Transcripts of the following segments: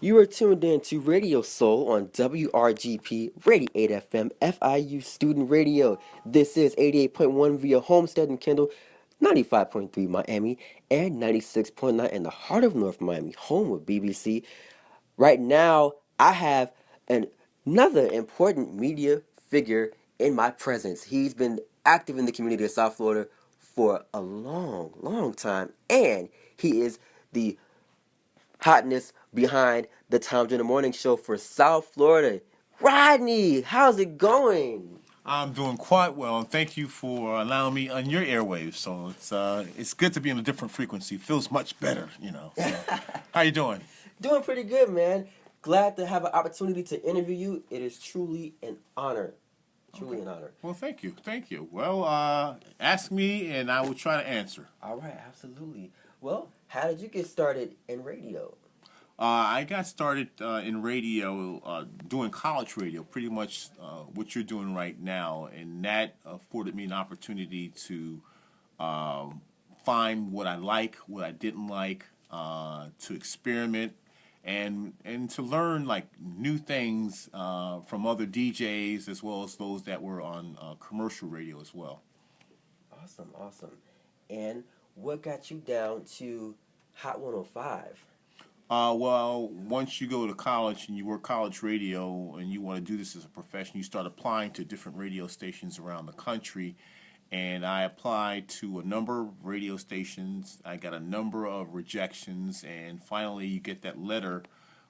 You are tuned in to Radio Soul on WRGP, Radiate FM, FIU Student Radio. This is 88.1 via Homestead and Kendall, 95.3 Miami, and 96.9 in the heart of North Miami, home of BBC. Right now, I have another important media figure in my presence. He's been active in the community of South Florida for a long, long time, and he is the hotness behind the Times in the Morning show for South Florida. Rodney, how's it going? I'm doing quite well, and thank you for allowing me on your airwaves. So it's good to be in a different frequency. It feels much better, you know. So, how you doing? Doing pretty good, man. Glad to have an opportunity to interview you. It is truly an honor. Truly an honor. Well, thank you. Well, ask me, and I will try to answer. All right, absolutely. Well, how did you get started in radio? I got started in radio, doing college radio, pretty much what you're doing right now, and that afforded me an opportunity to find what I like, what I didn't like, to experiment, and to learn like new things from other DJs as well as those that were on commercial radio as well. Awesome. And what got you down to Hot 105? Well, once you go to college and you work college radio and you want to do this as a profession, you start applying to different radio stations around the country. And I applied to a number of radio stations. I got a number of rejections. And finally, you get that letter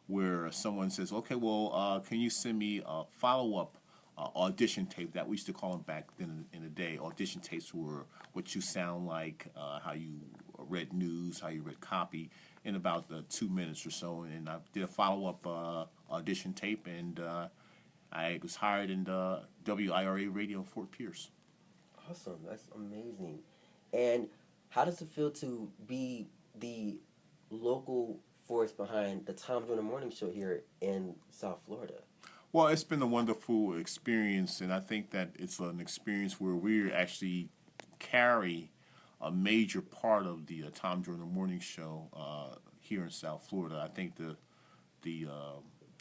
where someone says, okay, well, can you send me a follow-up audition tape? That we used to call them back then in the day. Audition tapes were what you sound like, how you read news, how you read copy, in about 2 minutes or so. And I did a follow-up audition tape, and I was hired in the WIRA radio in Fort Pierce. Awesome. That's amazing. And how does it feel to be the local force behind the Times in the Morning show here in South Florida? Well, it's been a wonderful experience, and I think that it's an experience where we actually carry a major part of the Tom Jordan Morning Show here in South Florida. I think the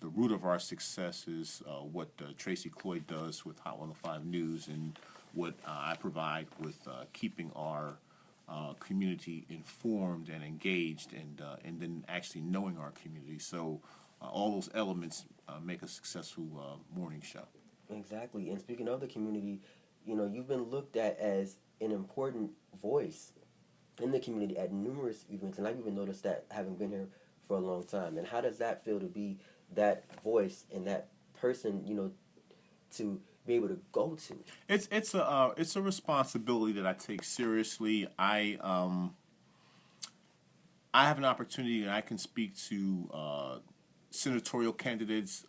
root of our success is what Tracy Cloyd does with Hot 105 News, and what I provide with keeping our community informed and engaged, and then actually knowing our community. So all those elements make a successful morning show. Exactly. And speaking of the community, you've been looked at as an important voice in the community at numerous events, and I've even noticed that having been here for a long time. And how does that feel to be that voice and that person, to be able to go to? It's a responsibility that I take seriously. I have an opportunity and I can speak to senatorial candidates,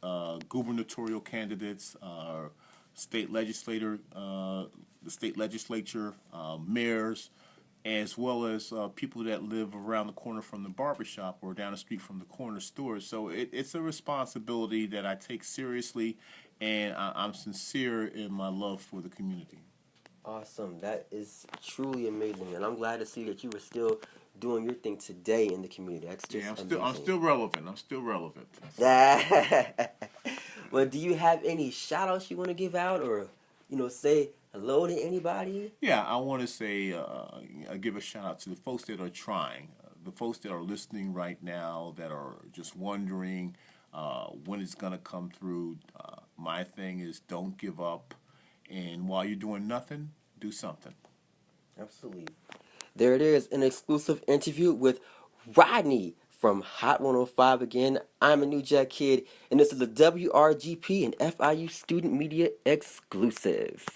gubernatorial candidates, state legislator, the state legislature, mayors, as well as people that live around the corner from the barbershop or down the street from the corner store. So it's a responsibility that I take seriously, and I'm sincere in my love for the community. Awesome. That is truly amazing, and I'm glad to see that you were still doing your thing today in the community. That's just amazing. I'm still relevant. Well, do you have any shout-outs you want to give out, or say hello to anybody? Yeah, I want to say, give a shout out to the folks that are trying, the folks that are listening right now, that are just wondering when it's going to come through. My thing is, don't give up, and while you're doing nothing, do something. Absolutely. There it is, an exclusive interview with Rodney from Hot 105 again. I'm a New Jack Kid, and this is a WRGP and FIU Student Media exclusive.